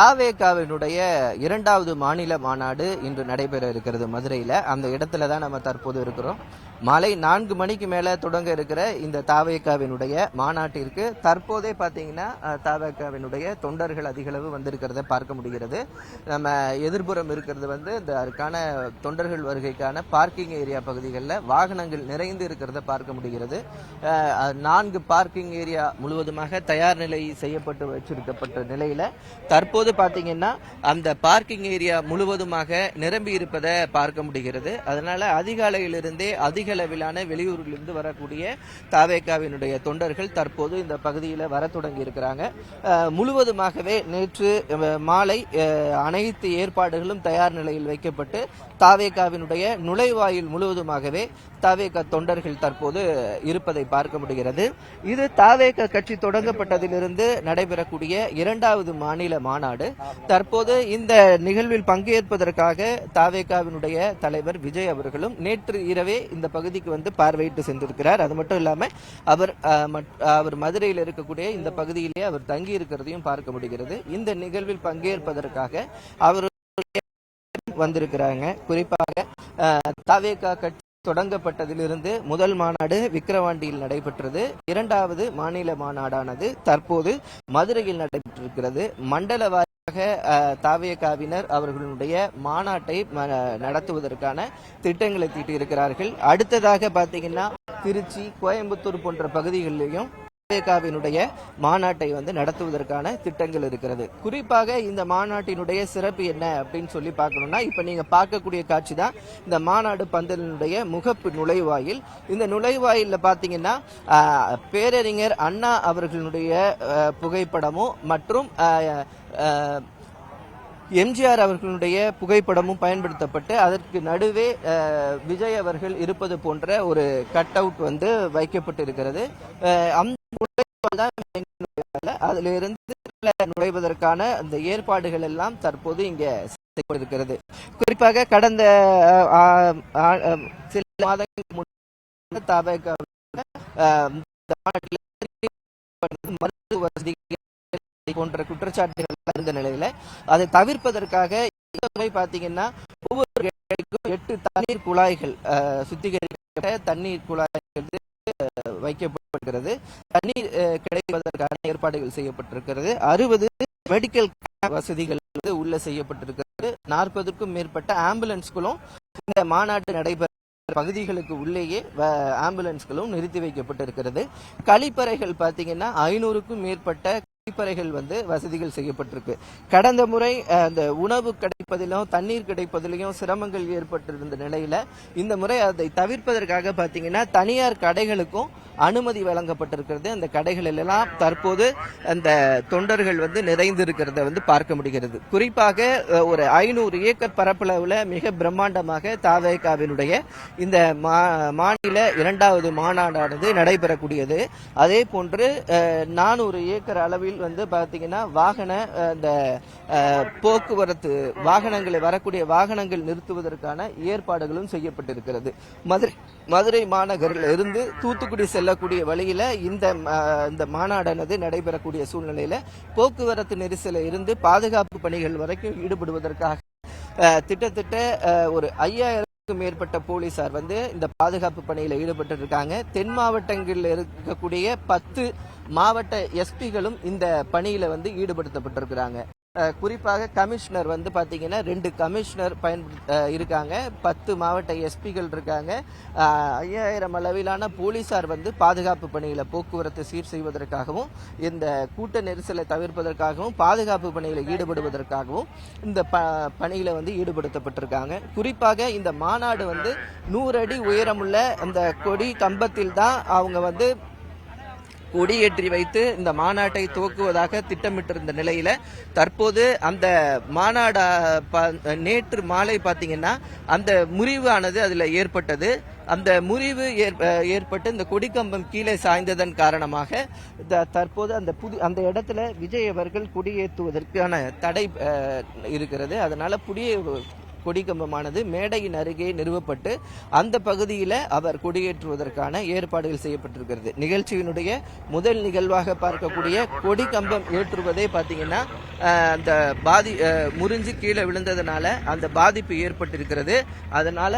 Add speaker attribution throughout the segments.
Speaker 1: தாவேகாவினுடைய 2வது மாநில மாநாடு இன்று நடைபெற இருக்கிறது மதுரையில். அந்த இடத்துல தான் நம்ம தற்போது இருக்கிறோம். மாலை 4 மணிக்கு மேல தொடங்க இருக்கிற இந்த தாவேகாவினுடைய மாநாட்டிற்கு தற்போதே பார்த்தீங்கன்னா தாவேகாவினுடைய தொண்டர்கள் அதிகளவு வந்திருக்கிறத பார்க்க முடிகிறது. நம்ம எதிர்ப்புறம் இருக்கிறது இந்த அதுக்கான தொண்டர்கள் வருகைக்கான பார்க்கிங் ஏரியா பகுதிகளில் வாகனங்கள் நிறைந்து இருக்கிறத பார்க்க முடிகிறது. 4 பார்க்கிங் ஏரியா முழுவதுமாக தயார் நிலை செய்யப்பட்டு வச்சிருக்கப்பட்ட நிலையில தற்போது பார்த்தீங்கன்னா அந்த பார்க்கிங் ஏரியா முழுவதுமாக நிரம்பி இருப்பதை பார்க்க முடிகிறது. அதனால அதிகாலையிலிருந்தே அதிக அளவிலான வெளியூரிலிருந்து வரக்கூடிய தாவேகாவினுடைய தொண்டர்கள் தற்போது இந்த பகுதியில் வர தொடங்கி இருக்கிறாங்க. முழுவதுமாகவே நேற்று மாலை அனைத்து ஏற்பாடுகளும் தயார் நிலையில் வைக்கப்பட்டு தாவேகாவினுடைய நுழைவாயில் முழுவதுமாகவே தாவேகா தொண்டர்கள் தற்போது இருப்பதை பார்க்க முடிகிறது. இது தாவேகா கட்சி தொடங்கப்பட்டதிலிருந்து நடைபெறக்கூடிய 2வது மாநில மாநாடு. தற்போது இந்த நிகழ்வில் பங்கேற்பதற்காக தாவேகாவினுடைய தலைவர் விஜய் அவர்களும் நேற்று இரவே இந்த பகுதிக்கு பார்வையிட்டு சென்றிருக்கிறார். அது மட்டும் இல்லாம அவர் மதுரையில் இருக்கக்கூடிய இந்த பகுதியிலே அவர் தங்கி இருக்கிறதையும் பார்க்க முடிகிறது. இந்த நிகழ்வில் பங்கேற்பதற்காக அவர் வந்திருக்கிறாங்க. குறிப்பாக தாவேகா கட்சி தொடங்கப்பட்டதிலிருந்து முதல் மாநாடு விக்கிரவாண்டியில் நடைபெற்றது. 2வது மாநில மாநாடானது தற்போது மதுரையில் நடைபெற்றிருக்கிறது. மண்டல வாரியாக தாவேகாவினர் அவர்களுடைய மாநாட்டை நடத்துவதற்கான திட்டங்களை தீட்டியிருக்கிறார்கள். அடுத்ததாக பார்த்தீங்கன்னா திருச்சி, கோயம்புத்தூர் போன்ற பகுதிகளிலேயும் தாவேகாவினுடைய மாநாட்டை நடத்துவதற்கான திட்டங்கள் இருக்கிறது. குறிப்பாக இந்த மாநாட்டினுடைய சிறப்பு என்ன அப்படின்னு சொல்லி பார்க்கணும்னா, இப்ப நீங்க பார்க்கக்கூடிய காட்சி தான் இந்த மாநாடு பந்தலினுடைய முகப்பு நுழைவாயில். இந்த நுழைவாயில்ல பாத்தீங்கன்னா பேரறிஞர் அண்ணா அவர்களுடைய புகைப்படமும் மற்றும் எம்ஜிஆர் அவர்களுடைய புகைப்படமும் பயன்படுத்தப்பட்டு அதற்கு நடுவே விஜய் அவர்கள் இருப்பது போன்ற ஒரு கட் அவுட் வைக்கப்பட்டிருக்கிறது. அதுல இருந்து நுழைவதற்கான அந்த ஏற்பாடுகள் எல்லாம் தற்போது இங்க செய்யப்பட்டிருக்கிறது. குறிப்பாக கடந்த சில மாதங்களுக்கு முன்னாடி தாவேகா மருத்துவ வசதிகள் போன்ற குற்றச்சாட்டுகள் இருந்த நிலையில அதை தவிர்ப்பதற்காக பாத்தீங்கன்னா ஒவ்வொரு 8 தண்ணீர் குழாய்கள் சுத்திகரிக்கப்பட்ட தண்ணீர் குழாய்கள் வைக்கப்படுகிறது. தண்ணீர் கிடைப்பதற்கான ஏற்பாடுகள் செய்யப்பட்டிருக்கிறது. 60 மெடிக்கல் வசதிகள் உள்ள செய்யப்பட்டிருக்கிறது. 40க்கும் மேற்பட்ட ஆம்புலன்ஸ்களும் இந்த மாநாட்டு நடைபெற பகுதிகளுக்கு உள்ளேயே ஆம்புலன்ஸ்களும் நிறுத்தி வைக்கப்பட்டிருக்கிறது. கழிப்பறைகள் பாத்தீங்கன்னா 500க்கும் மேற்பட்ட கழிப்பறைகள் வசதிகள் செய்யப்பட்டிருக்கு. கடந்த முறை அந்த உணவு கிடைப்பதிலும் தண்ணீர் கிடைப்பதிலும் சிரமங்கள் ஏற்பட்டிருந்த நிலையில இந்த முறை அதை தவிர்ப்பதற்காக பாத்தீங்கன்னா தனியார் கடைகளுக்கும் அனுமதி வழங்கப்பட்டிருக்கிறது. அந்த கடைகள் எல்லாம் தற்போது அந்த தொண்டர்கள் நிறைந்து இருக்கிறத பார்க்க முடிகிறது. குறிப்பாக ஒரு 500 ஏக்கர் பரப்பளவுல மிக பிரம்மாண்டமாக தாவேகாவினுடைய இந்த மாநில 2வது மாநாடானது நடைபெறக்கூடியது. அதே போன்று 400 ஏக்கர் அளவில் பாத்தீங்கன்னா வாகன இந்த போக்குவரத்து வாகனங்களை வரக்கூடிய வாகனங்கள் நிறுத்துவதற்கான ஏற்பாடுகளும் செய்யப்பட்டிருக்கிறது. மதுரை மாநகரில் இருந்து தூத்துக்குடி செல்லக்கூடிய வழியில இந்த மாநாடானது நடைபெறக்கூடிய சூழ்நிலையில போக்குவரத்து நெரிசல இருந்து பாதுகாப்பு பணிகள் வரைக்கும் ஈடுபடுவதற்காக திட்டத்தட்ட ஒரு 5000க்கும் மேற்பட்ட போலீசார் இந்த பாதுகாப்பு பணியில ஈடுபட்டு இருக்காங்க. தென் மாவட்டங்களில் இருக்கக்கூடிய 10 மாவட்ட எஸ்பிகளும் இந்த பணியில ஈடுபடுத்தப்பட்டிருக்கிறாங்க. குறிப்பாக கமிஷனர் பாத்தீங்கன்னா 2 கமிஷனர் இருக்காங்க. 10 மாவட்ட எஸ்பிகள் இருக்காங்க. 5000 அளவிலான போலீசார் பாதுகாப்பு பணியில போக்குவரத்து சீர் செய்வதற்காகவும் இந்த கூட்ட நெரிசலை தவிர்ப்பதற்காகவும் பாதுகாப்பு பணியில ஈடுபடுவதற்காகவும் இந்த பணியில ஈடுபடுத்தப்பட்டிருக்காங்க. குறிப்பாக இந்த மாநாடு 100 அடி உயரமுள்ள அந்த கொடி கம்பத்தில் தான் அவங்க கொடியேற்றி வைத்து இந்த மாநாட்டை துவக்குவதாக திட்டமிட்டிருந்த நிலையில தற்போது அந்த மாநாடு நேற்று மாலை பாத்தீங்கன்னா அந்த முறிவானது அதுல ஏற்பட்டது. அந்த முறிவு ஏற்பட்டு இந்த கொடிக்கம்பம் கீழே சாய்ந்ததன் காரணமாக தற்போது அந்த இடத்துல விஜய் அவர்கள் கொடியேற்றுவதற்கான தடை இருக்கிறது. அதனால கொடி கம்பமானது மேடையின் அருகே நிறுவப்பட்டு அந்த பகுதியில் அவர் கொடியேற்றுவதற்கான ஏற்பாடுகள் செய்யப்பட்டிருக்கிறது. நிகழ்ச்சியினுடைய முதல் நிகழ்வாக பார்க்கக்கூடிய கொடி கம்பம் ஏற்றுவதே பார்த்தீங்கன்னா அந்த முறிஞ்சு கீழே விழுந்ததுனால அந்த பாதிப்பு ஏற்பட்டிருக்கிறது. அதனால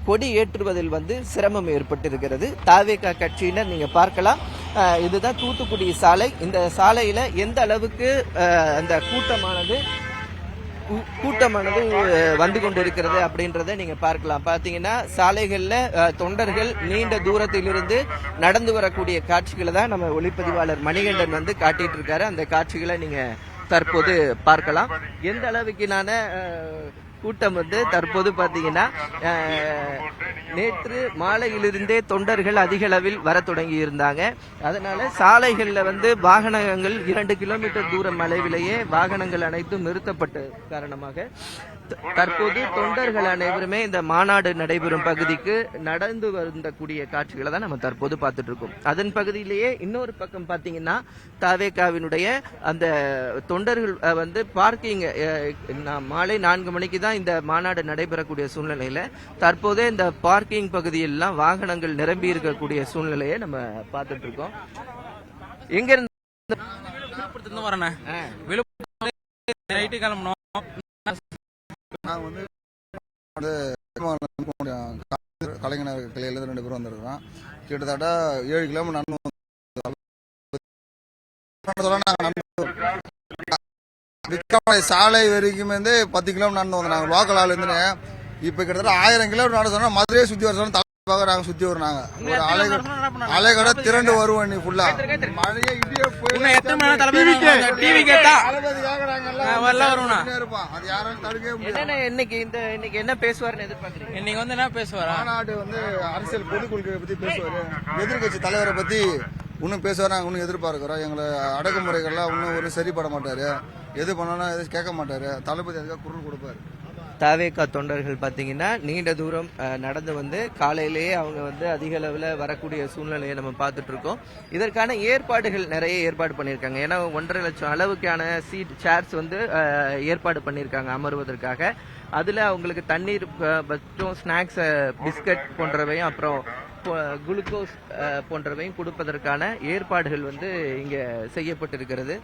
Speaker 1: கொடி ஏற்றுவதில் சிரமம் ஏற்பட்டிருக்கிறது. தாவேகா கட்சியினர் நீங்க பார்க்கலாம், இதுதான் தூத்துக்குடி சாலை. இந்த சாலையில எந்த அளவுக்கு அந்த கூட்டமானது வந்து கொண்டிருக்கிறது அப்படின்றத நீங்க பார்க்கலாம். பாத்தீங்கன்னா சாலைகள்ல தொண்டர்கள் நீண்ட தூரத்திலிருந்து நடந்து வரக்கூடிய காட்சிகளை தான் நம்ம ஒளிப்பதிவாளர் மணிகண்டன் காட்டிட்டு இருக்காரு. அந்த காட்சிகளை நீங்க தற்போது பார்க்கலாம். எந்த அளவுக்குனான கூட்டம் தற்போது பாத்தீங்கன்னா நேற்று மாலையிலிருந்தே தொண்டர்கள் அதிக அளவில் வர தொடங்கி இருந்தாங்க. அதனால சாலைகள்ல வாகனங்கள் 2 கிலோமீட்டர் தூரம் அளவிலேயே வாகனங்கள் அனைத்தும் நிறுத்தப்பட்ட காரணமாக தற்போது தொண்டர்கள் அனைவருமே இந்த மாநாடு நடைபெறும் பகுதிக்கு நடந்து வரக்கூடிய காட்சிகளை தான் நம்ம தற்போது பார்த்துட்டு இருக்கோம். அதன் பகுதியிலேயே இன்னொரு பக்கம் பாத்தீங்கன்னா தாவேகாவினுடைய அந்த தொண்டர்கள் பார்க்கிங் மாலை 4 மணிக்கு தான் இந்த மாநாடு நடைபெறக்கூடிய சூழ்நிலையில தற்போதே இந்த பார்க்கிங் பகுதியெல்லாம் வாகனங்கள் நிரம்பி இருக்கக்கூடிய சூழ்நிலையை நம்ம பார்த்துட்டு இருக்கோம். எங்க இருந்து வரேன்
Speaker 2: கலைஞர் கிளையில 2 பேரும் வந்திருக்கிறோம். கிட்டத்தட்ட 7 கிலோமீட்டர் சாலை வரைக்கும் 10 கிலோமீட்டர் நடந்து வந்தாங்க. லோக்கல் ஆள் இருந்து இப்ப கிட்டத்தட்ட 1000 கிலோமீட்டர் நடந்து சொன்னா மதுரையை சுத்தி வர சொன்னா நாங்க சுத்தி வர்றாங்க. அலைகடை திரண்டு வருவோம். நீ ஃபுல்லா மழையே இடியே போய்
Speaker 1: இன்னைக்கு என்ன பேசுவாருன்னு எதிர்பார்க்கிறீங்க?
Speaker 3: இன்னைக்கு என்ன பேசுவாரா?
Speaker 2: மாநாடு அரசியல் பொது கொள்கையை பத்தி பேசுவாரு. எதிர்கட்சி தலைவரை பத்தி இன்னும் பேசுவாரு. நாங்க இன்னும் எதிர்பார்க்கிறோம். எங்களை அடக்குமுறைகள்லாம் இன்னும் ஒரு சரிப்பட மாட்டாரு. எது பண்ணாலும் எதுவும் கேட்க மாட்டாரு. தளபதி அதுக்காக குரல் கொடுப்பாரு.
Speaker 1: தாவேகா தொண்டர்கள் பார்த்தீங்கன்னா நீண்ட தூரம் நடந்து காலையிலேயே அவங்க அதிக அளவில் வரக்கூடிய சூழ்நிலையை நம்ம பார்த்துட்டு இருக்கோம். இதற்கான ஏற்பாடுகள் நிறைய ஏற்பாடு பண்ணியிருக்காங்க. ஏன்னா 1.5 லட்சம் அளவுக்கான சேர்ஸ் ஏற்பாடு பண்ணியிருக்காங்க அமர்வதற்காக. அதில் அவங்களுக்கு தண்ணீர் மற்றும் ஸ்நாக்ஸ், பிஸ்கட் போன்றவையும் அப்புறம் குளுக்கோஸ் போன்றவையும் கொடுப்பதற்கான ஏற்பாடுகள் இங்கே செய்யப்பட்டிருக்கிறது.